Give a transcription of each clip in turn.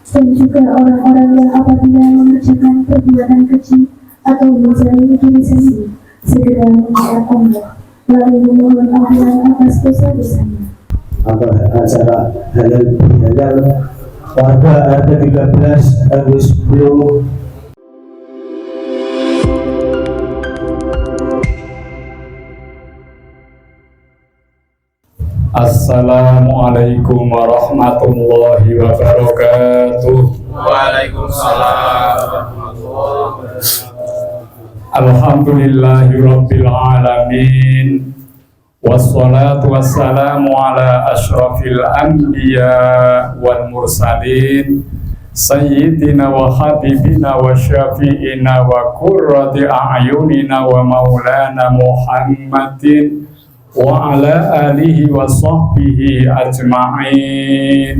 dan juga orang-orang yang apabila mengerjakan perbuatan keji atau menzalimi diri sendiri segera mengingat Allah lalu memohon ampunan atas dosa-dosanya. Acara halal bihalal pada ada 13 Agustus 10. Assalamualaikum warahmatullahi wabarakatuh. Waalaikumsalam warahmatullahi wabarakatuh. Alhamdulillahirabbil alamin. Wassalatu wassalamu ala asyrafil anbiya wal mursalin sayyidina wa habibina wa syafi'ina wa qurrati a'yunina wa maulana Muhammadin wa ala alihi wa sahbihi ajma'in.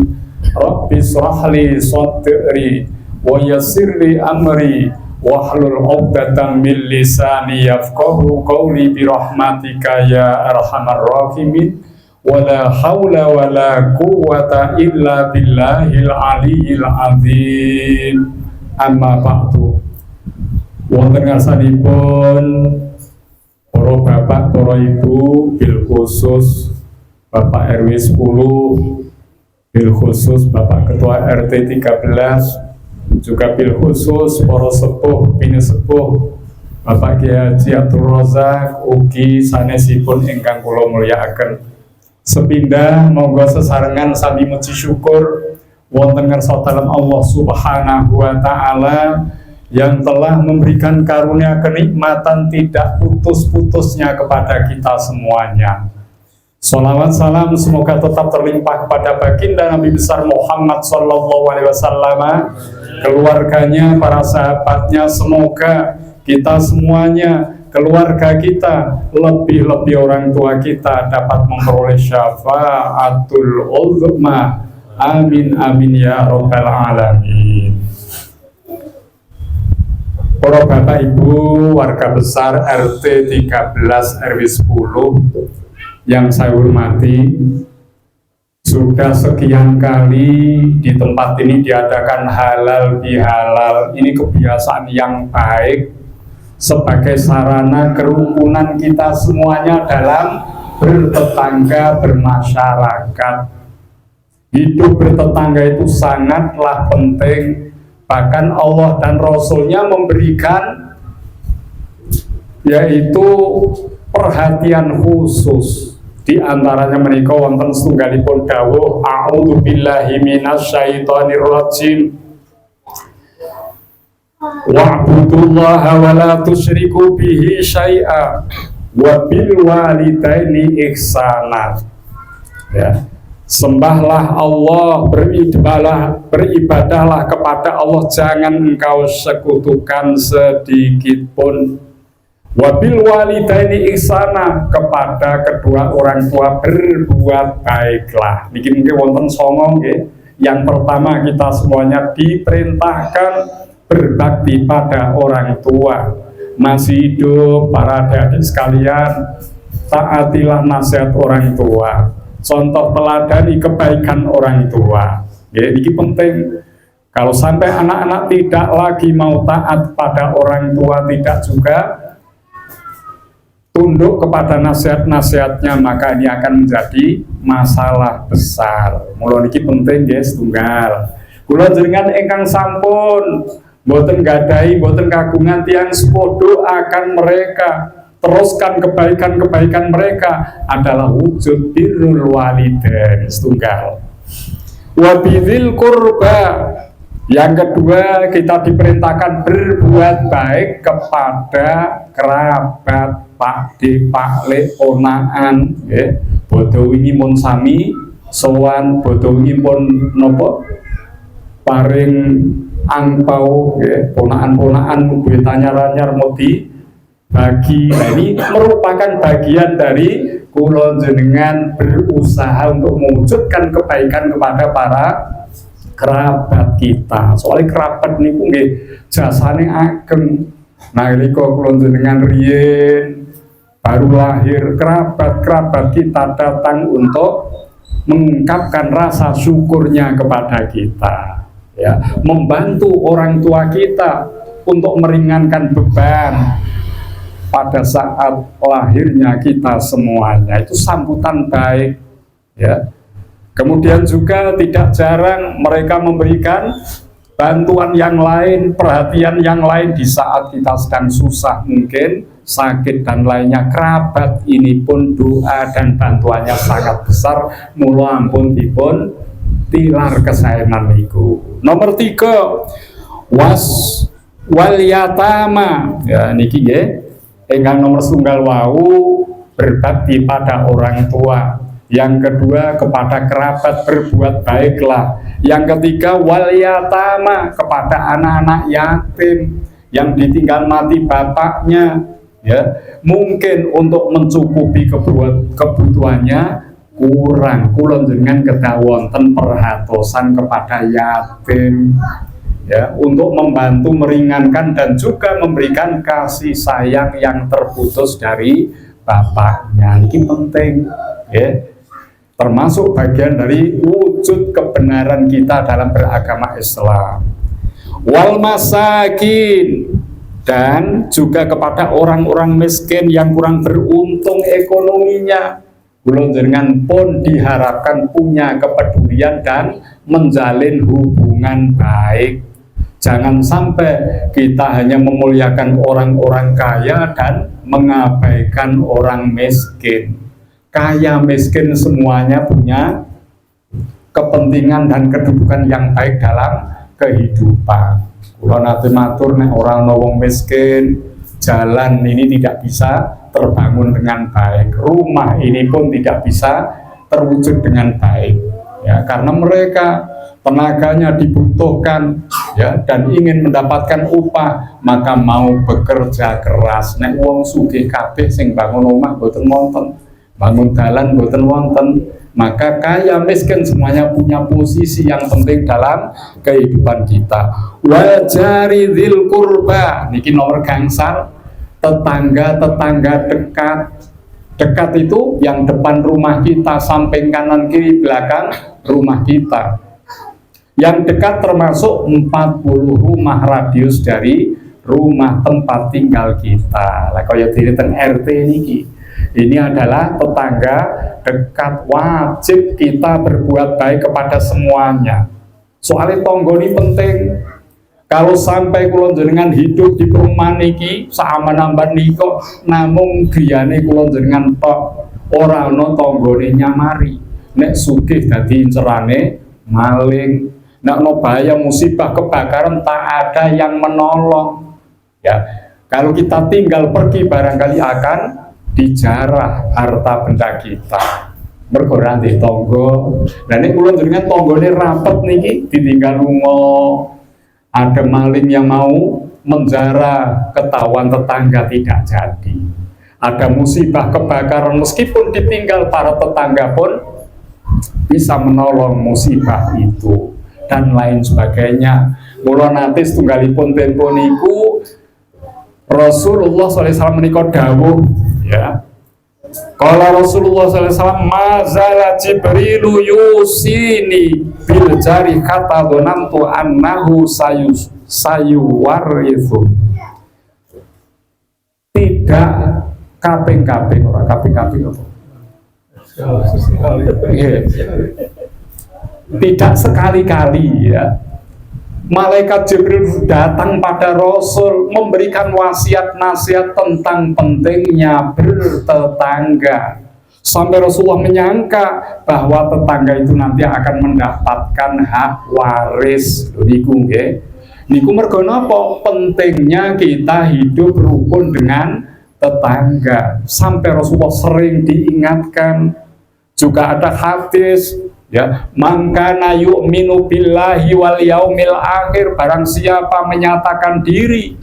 Rabbi shrahli sadri wa yassirli amri wahlul 'uqdatam min lisani yafqahu qawli bi rahmatika ya arhamar rahimin. Wala haula wala quwwata illa billahil aliyyil azim. Amma ba'du. Wonten ngarsanipun para bapak, para ibu, bil khusus Bapak RW 10, bil khusus Bapak Ketua RT 13, juga bil khusus para sepuh, bini sepuh Bapak Kiai Haji Abdul Razak ugi sanesipun ingkang kula mulyakaken. Sepindah monggo sesarengan sami muji syukur wonten ngarsa dalem Allah Subhanahu wa taala yang telah memberikan karunia kenikmatan tidak putus-putusnya kepada kita semuanya. Sholawat salam semoga tetap terlimpah kepada baginda Nabi besar Muhammad SAW, keluarganya, para sahabatnya. Semoga kita semuanya, keluarga kita, lebih-lebih orang tua kita dapat memperoleh syafaatul uzma. Amin amin ya rabbal alamin. Para bapak ibu warga besar RT 13 RW 10 yang saya hormati, sudah sekian kali di tempat ini diadakan halal bihalal. Ini kebiasaan yang baik sebagai sarana kerukunan kita semuanya dalam bertetangga, bermasyarakat. Hidup bertetangga itu sangatlah penting. Bahkan Allah dan Rasulnya memberikan yaitu perhatian khusus. Di antaranya menika wonten setunggalipun dawuh a'udzu billahi minasyaitonir rajim wa'budullaha wa la tusyriku bihi syai'a wa bil walidaini ihsana. Ya. Sembahlah Allah, beribadahlah kepada Allah, jangan engkau sekutukan sedikit pun. Wabil walidaini ihsana, kepada kedua orang tua berbuat baiklah. Niki mungkin wonten songo nggih. Yang pertama, kita semuanya diperintahkan berbakti pada orang tua. Masih hidup para adik-adik sekalian, taatilah nasihat orang tua. Contoh teladani kebaikan orang tua. Ya, ini penting. Kalau sampai anak-anak tidak lagi mau taat pada orang tua, tidak juga tunduk kepada nasihat-nasihatnya, maka ini akan menjadi masalah besar. Mulai ini penting guys, tunggal. Kula jenengan ingkang sampun boten gadai, boten kagungan tiyang sepodo akan mereka. Teruskan kebaikan-kebaikan mereka adalah wujud birrul walidain setunggal. Wabidzil qurba. Yang kedua, kita diperintahkan berbuat baik kepada kerabat, pakde, pakle, ponaan, ya. Bodo wingi mun sami sowan, bodo wingi pun nopo paring angpau, ya. Ponaan-ponaan duwe tanyar-anyar modi bagi. Nah, ini merupakan bagian dari kula jenengan berusaha untuk mewujudkan kebaikan kepada para kerabat kita. Soalnya kerabat niku nggih jasane ageng. Nalika kula jenengan riyen baru lahir, kerabat-kerabat kita datang untuk mengungkapkan rasa syukurnya kepada kita. ya, membantu orang tua kita untuk meringankan beban pada saat lahirnya kita semuanya, itu sambutan baik, ya. Kemudian juga tidak jarang mereka memberikan bantuan yang lain, perhatian yang lain di saat kita sedang susah, mungkin sakit dan lainnya. Kerabat ini pun doa dan bantuannya sangat besar, mula ampun dipun tilar kesaenan niku. Nomor 3, wal yatama, ya niki nggih ingkang nomor setunggal wau, berbakti pada orang tua. Yang kedua, kepada kerabat berbuat baiklah. Yang ketiga, wal yatama, kepada anak-anak yatim yang ditinggal mati bapaknya, ya, mungkin untuk mencukupi kebutuhannya kurang, kula jenengan kedah wonten perhatosan kepada yatim, ya, untuk membantu meringankan dan juga memberikan kasih sayang yang terputus dari bapaknya. Ini penting, ya, termasuk bagian dari wujud kebenaran kita dalam beragama Islam. Wal masakin, dan juga kepada orang-orang miskin yang kurang beruntung ekonominya. Kula jenengan pun diharapkan punya kepedulian dan menjalin hubungan baik. Jangan sampai kita hanya memuliakan orang-orang kaya dan mengabaikan orang miskin. Kaya miskin semuanya punya kepentingan dan kedudukan yang baik dalam kehidupan. Kula nate matur, nek orang wong miskin, jalan ini tidak bisa terbangun dengan baik, rumah ini pun tidak bisa terwujud dengan baik, ya, karena mereka tenaganya dibutuhkan, ya, dan ingin mendapatkan upah, maka mau bekerja keras. Nek wong sugih kabeh sing bangun omah boten wonten, bangun dalan boten wonten, maka kaya miskin semuanya punya posisi yang penting dalam kehidupan kita. Wa jari dzil qurba, niki nomor gangsal, tetangga-tetangga dekat. Dekat itu yang depan rumah kita, samping kanan kiri belakang rumah kita. Yang dekat termasuk 40 rumah radius dari rumah tempat tinggal kita. Lah kaya diri teng RT niki. Ini adalah tetangga dekat, wajib kita berbuat baik kepada semuanya. Soalnya tonggo ini penting. Kalau sampai kula jenengan hidup di perumahan niki saaman-amban niko namung griyane kula jenengan tok, ora ana tanggane nyamari. Nek sugih dadi incerane maling, nek ana bahaya musibah kebakaran tak ada yang menolong. Ya, kalau kita tinggal pergi barangkali akan dijarah harta benda kita. Mergo ora ndek tangga. Lah nek kula jenengan tanggane rapet niki ditinggal lunga, ada maling yang mau menjara, ketahuan tetangga tidak jadi. Ada musibah kebakaran, meskipun ditinggal para tetangga pun bisa menolong musibah itu dan lain sebagainya. Mula nanti setunggalipun tempo niku Rasulullah SAW menika dawuh, ya. Kalau Rasulullah SAW, mazala Jibrilu yusini bil jari kata donantu annahu sayuwarithu. Tidak kaping-kaping, orang kaping-kaping apa? Tidak sekali-kali, ya, malaikat Jibril datang pada Rasul memberikan wasiat nasihat tentang pentingnya bertetangga, sampai Rasulullah menyangka bahwa tetangga itu nanti akan mendapatkan hak waris. Niku nggih, niku mergo napa? Pentingnya kita hidup rukun dengan tetangga, sampai Rasulullah sering diingatkan. Juga ada hadis, ya, mangkana yu'minu billahi wal yaumil akhir, barang siapa menyatakan diri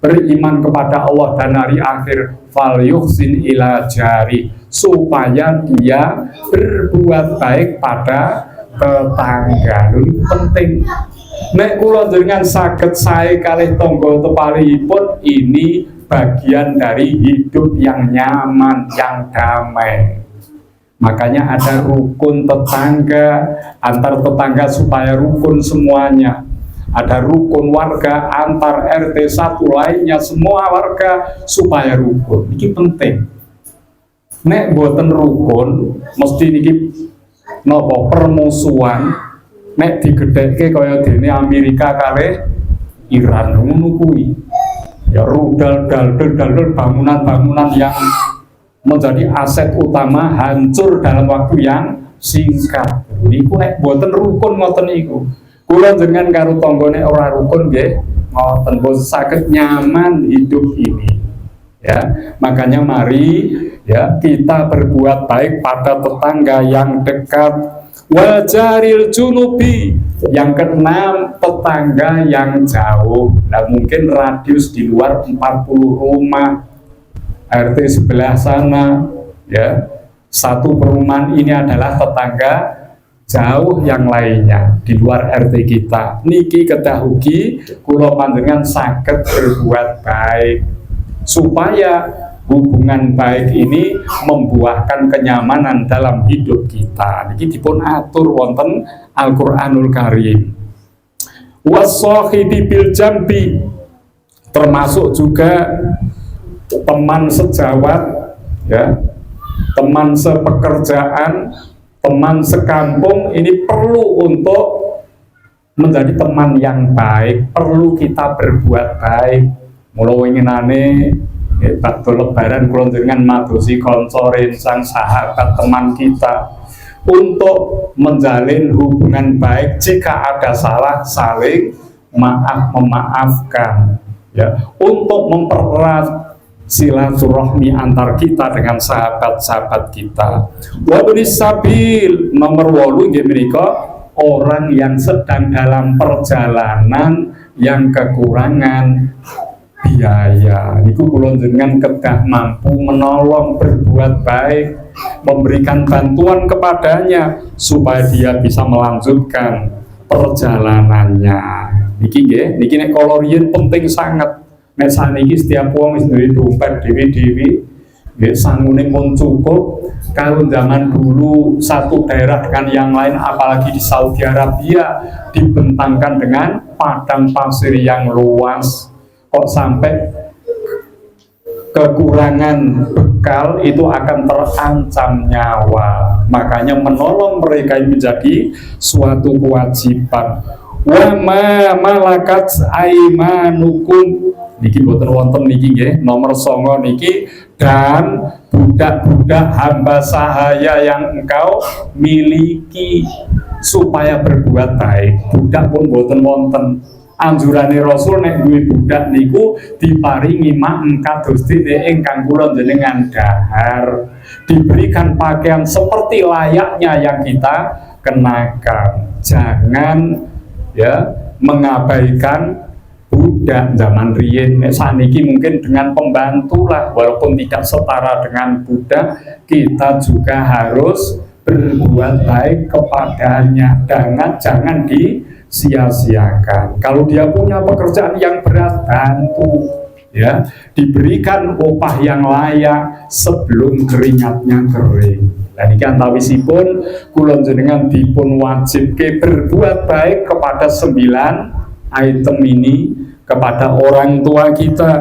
beriman kepada Allah dan hari akhir, fal yuhsin ila jari, supaya dia berbuat baik pada tetangga. Ini penting. Nek kula jenengan saged sae kalih tangga tepalipun, ini bagian dari hidup yang nyaman, yang damai. Makanya ada rukun tetangga, antar tetangga supaya rukun semuanya. ada rukun warga antar RT satu lainnya, semua warga supaya rukun. Ini penting. Nek boten rukun, mesti niki nopo permusuhan. Nek digedhekke kaya dene Amerika kalih Iran ngono kuwi. Ya rudal dal bangunan-bangunan yang menjadi aset utama hancur dalam waktu yang singkat. Niku nek boten rukun ngoten niku. Kula jenengan karo tanggane ora rukun nggih, ngoten boten saged nyaman hidup ini. Ya, makanya mari ya kita berbuat baik pada tetangga yang dekat. Wajaril junubi, yang keenam tetangga yang jauh. Nah mungkin radius di luar 40 rumah RT sebelah sana, ya satu perumahan ini adalah tetangga jauh yang lainnya di luar RT kita. Niki kedahuki kula panjenengan saged berbuat baik supaya hubungan baik ini membuahkan kenyamanan dalam hidup kita. Niki dipun atur wonten Al-Qur'anul Karim. Wasohibi bil jambi, termasuk juga teman sejawat, ya, teman sepekerjaan, teman sekampung ini perlu untuk menjadi teman yang baik, perlu kita berbuat baik. Mula winginane bakdo lebaran kula jenengan madosi kanca rencang sahabat teman kita untuk menjalin hubungan baik. Jika ada salah saling memaafkan, ya, untuk mempererat silaturahmi antar kita dengan sahabat-sahabat kita. Wabni sabil nomor 8 nggih menika orang yang sedang dalam perjalanan yang kekurangan biaya. Niku kula jenengan kedah mampu menolong, berbuat baik, memberikan bantuan kepadanya supaya dia bisa melanjutkan perjalanannya. Niki nggih, niki nek kala riyen penting sangat. Nek saniki setiap wong wis duwe dompet dhewe-dhewe, nggih sangune pun cukup. Kalau zaman dulu satu daerah dengan yang lain, apalagi di Saudi Arabia, dibentangkan dengan padang pasir yang luas, kok sampai kekurangan bekal itu akan terancam nyawa. Makanya menolong mereka menjadi suatu kewajiban. Wa ma malakat aimanukum, niki boten wonten niki nggih nomor 9 niki, dan budak-budak hamba sahaya yang engkau miliki supaya berbuat baik. Budak pun boten wonten. Anjurane Rasul nek duwe budak niku diparingi mak kados dene ingkang kula jenengan dahar, diberikan pakaian seperti layaknya yang kita kenakan. Jangan ya mengabaikan budak zaman riyen. Nek saniki mungkin dengan pembantu lah, walaupun tidak setara dengan budak, kita juga harus berbuat baik kepadanya. Jangan sia-siakan. Kalau dia punya pekerjaan yang berat, bantu, ya, diberikan upah yang layak sebelum keringatnya kering. Dan iki antawisipun kula jenengan dipun wajibke berbuat baik kepada 9 item ini, kepada orang tua kita,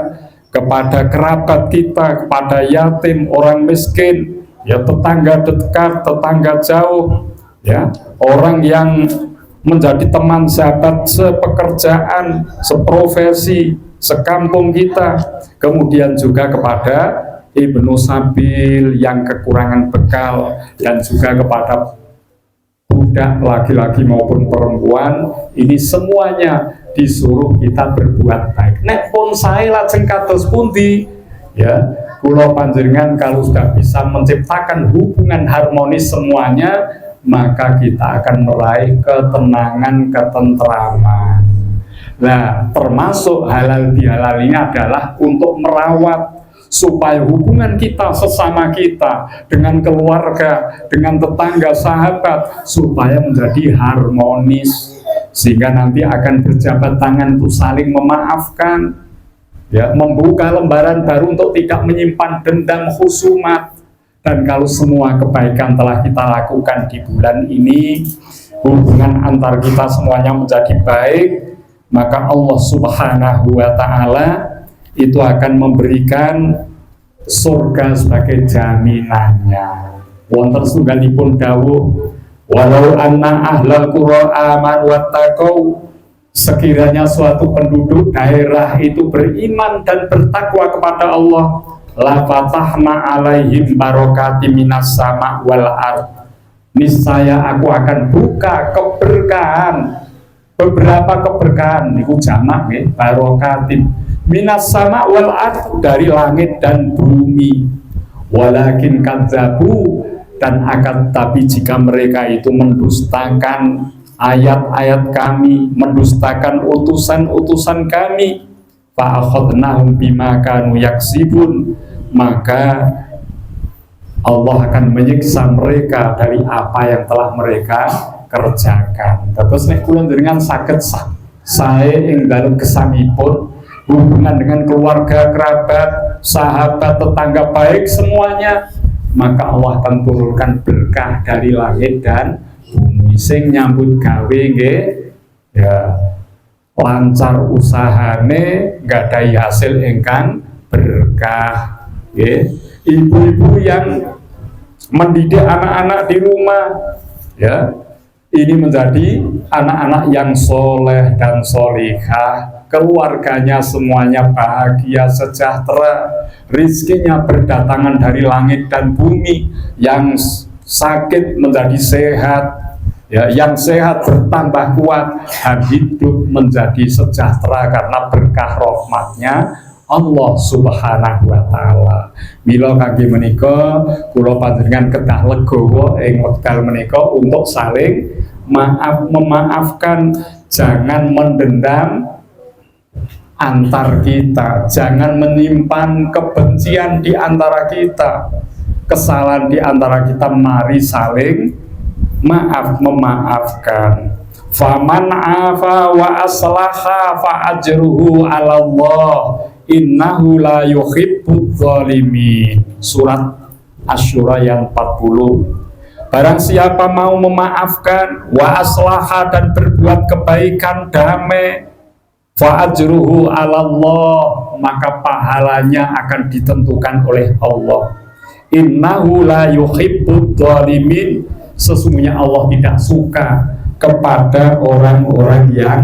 kepada kerabat kita, kepada yatim, orang miskin, ya, tetangga dekat, tetangga jauh, ya, orang yang menjadi teman sahabat sepekerjaan, seprofesi, sekampung kita. Kemudian juga kepada Ibnu Sabil yang kekurangan bekal, dan juga kepada budak laki-laki maupun perempuan. Ini semuanya disuruh kita berbuat baik. Nek pun saya lajeng kados pundi, ya, kula panjenengan kalau sudah bisa menciptakan hubungan harmonis semuanya, maka kita akan meraih ketenangan, ketentraman. Nah, termasuk halal bihalal ini adalah untuk merawat supaya hubungan kita sesama kita, dengan keluarga, dengan tetangga, sahabat, supaya menjadi harmonis, sehingga nanti akan berjabat tangan untuk saling memaafkan, ya, membuka lembaran baru untuk tidak menyimpan dendam, khusumat. Dan kalau semua kebaikan telah kita lakukan di bulan ini, hubungan antar kita semuanya menjadi baik, maka Allah Subhanahu wa Ta'ala itu akan memberikan surga sebagai jaminannya. Wonten setunggalipun dawuh, walau anna ahlal qura amanu wattaqau, sekiranya suatu penduduk daerah itu beriman dan bertakwa kepada Allah, la fatahna alaihim barokati minas sama wal ard, niscaya aku akan buka keberkahan, beberapa keberkahan niku jamak nggih, barokatin minas sama wal ard, dari langit dan bumi. Walakin kadzabu, dan akan tapi jika mereka itu mendustakan ayat-ayat kami, mendustakan utusan-utusan kami, fa'akhadnahum bima kanu yaksibun, maka Allah akan menyiksa mereka dari apa yang telah mereka kerjakan. Terus nek kula njenengan saged sae ing dalem gesangipun hubungan dengan keluarga, kerabat, sahabat, tetangga baik semuanya, maka Allah akan turunkan berkah dari langit dan bumi. Sing nyambut gawe nggih ya lancar usahane, nggadahi hasil ingkang berkah nggih. Ibu-ibu yang mendidik anak-anak di rumah ya, ini menjadi anak-anak yang soleh dan solihah, keluarganya semuanya bahagia, sejahtera, rizkinya berdatangan dari langit dan bumi, yang sakit menjadi sehat, ya, yang sehat bertambah kuat, dan hidup menjadi sejahtera karena berkah rahmatnya Allah Subhanahu wa Ta'ala. Mila kangge menika kula panjenengan kedah legowo ing wekdal menika untuk saling memaafkan, jangan mendendam antar kita, jangan menyimpan kebencian di antara kita, kesalahan di antara kita, mari saling memaafkan. Faman afa wa aslaha fa ajruhu 'ala Allah, innahu la yuhibbudz zalimin. Surat Asy-Syura yang 40. Barang siapa mau memaafkan, wa aslaha, dan berbuat kebaikan, damai, fa ajruhu 'ala Allah, maka pahalanya akan ditentukan oleh Allah. Innahu la yuhibbudz zalimin, sesungguhnya Allah tidak suka kepada orang-orang yang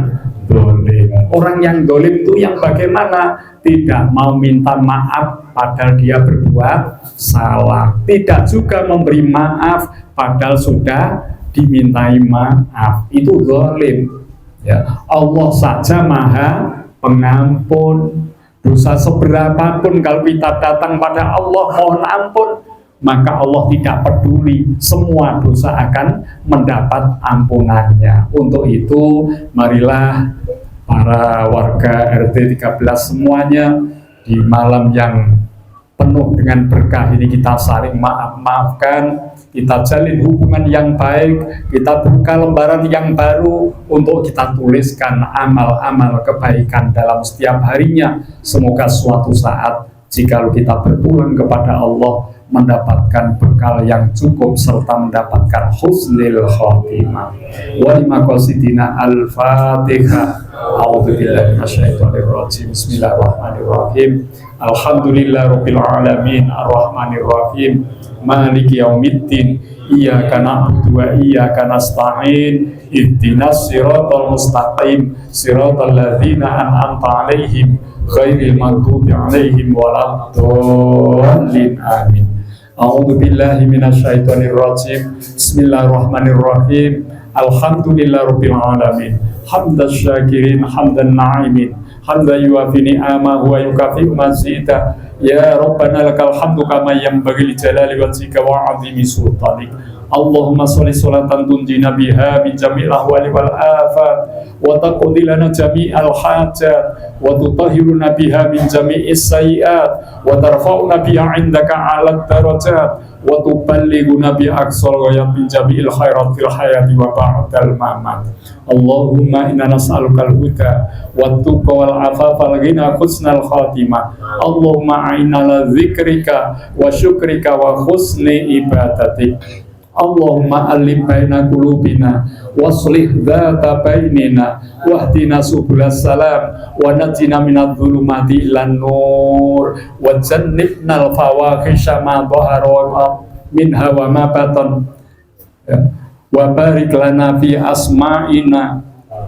dolim. Orang yang dolim itu yang bagaimana? Tidak mau minta maaf padahal dia berbuat salah, tidak juga memberi maaf padahal sudah dimintai maaf, itu dolim ya. Allah saja maha pengampun. Dosa seberapapun kalau kita datang pada Allah mohon ampun, maka Allah tidak peduli, semua dosa akan mendapat ampunannya. Untuk itu marilah para warga RT 13 semuanya, di malam yang penuh dengan berkah ini kita saling maafkan, kita jalin hubungan yang baik, kita buka lembaran yang baru untuk kita tuliskan amal-amal kebaikan dalam setiap harinya. Semoga suatu saat jika kita berpulang kepada Allah mendapatkan bekal yang cukup serta mendapatkan husnul khotimah. Wa maqasidina al-Fatihah. A'udzubillahi minasyaitonir rajim. Bismillahirrahmanirrahim. Alhamdulillahirabbil alamin arrahmanir rahim maliki yaumiddin iyyaka na'budu wa iyyaka nasta'in ihdinas siratal mustaqim siratal ladzina an'amta 'alaihim ghairil maghdubi 'alaihim waladdallin amin. A'udzu billahi minasyaitonir rajim. Bismillahirrahmanirrahim. Alhamdulillahirabbil alamin. Hamdaz syakirin hamdan na'imin. Hamdan yuwafi ni'amahu wa yukafi mazida. Ya Rabbana lakal hamdu kama yanbaghi li jalali wajhika wa 'azimi sultanik. Allahumma sholli sholatan tunjina biha min jami'il ahwali wal afat wa taqdi lana jami'al hajat wa tutahhiruna biha min jami'is sayyi'at wa tarfa'una biha 'indaka 'alad darajat wa tuballighuna bi aqsal ghayat min jami'il khairat fil hayati wa ba'dal mamat. Allahumma inna nas'alukal huda wat tuqa wal afafa wal ghina husnal khatimah. Allahumma a'inna ala dzikrika wa syukrika wa husni ibadatik. Allahumma alif baina qulubina waslih dzata bainina wahdina subulas salam wa najjina minadh dhulumati ilan nur wa jannibnal fawahisha ma dhahara minha wa ma batan wa barik lana fi asma'ina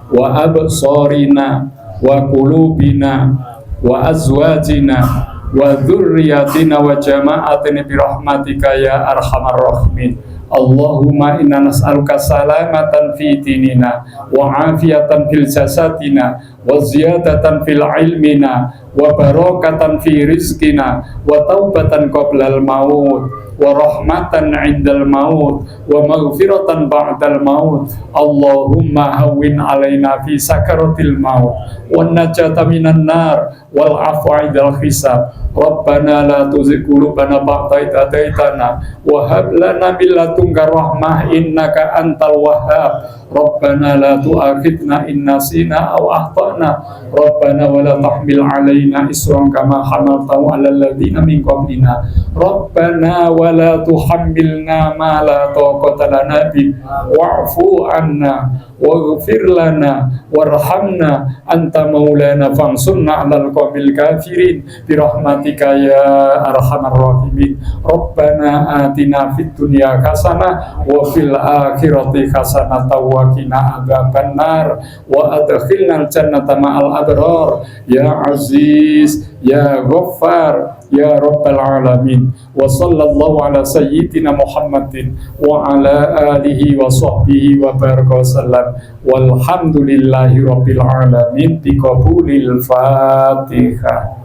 wa absarina wa qulubina wa azwajina wa dzurriyyatina wa jama'atina bi rahmatika ya arhamar rahimin. Allahumma inna nas'aluka salamatan fi dinina wa afiyatan fil jasadina wa ziyadatan fil ilmina wa barakatan fi rizqina wa taubatan qoblal maut wa rahmatan 'indal maut wa maghfiratan ba'dal maut. Allahumma hawwin 'alaina fi sakaratil maut wan najata minan nar wal 'afwa 'indal hisab. Rabbana la tuzigh qulubana ba'da idh hadaitana wa hab lana min ladunka rahmah innaka antal wahhab. Rabbana la tu'akhidna in nasina aw akhtana. Rabbana wa la tahmil 'alaina isran kama hamaltahu 'alal ladzina min qablina. Rabbana wa la tuhammilna ma la taqata lana bi wa'fu 'anna waghfir lana warhamna anta maulana fansurna 'alal qaumil kafirin bi rahmatika ya arhamar rahimin. Rabbana atina fid dunya hasanah wa fil akhirati hasanah wa qina adzabannar wa adkhilnal jannata ma'al abrar ya aziz ya ghaffar ya rabbal alamin. Wa sallallahu ala sayyidina Muhammadin wa ala alihi wa sahbihi wa baraka wasallam walhamdulillahi rabbil alamin bi qabulil Fatihah.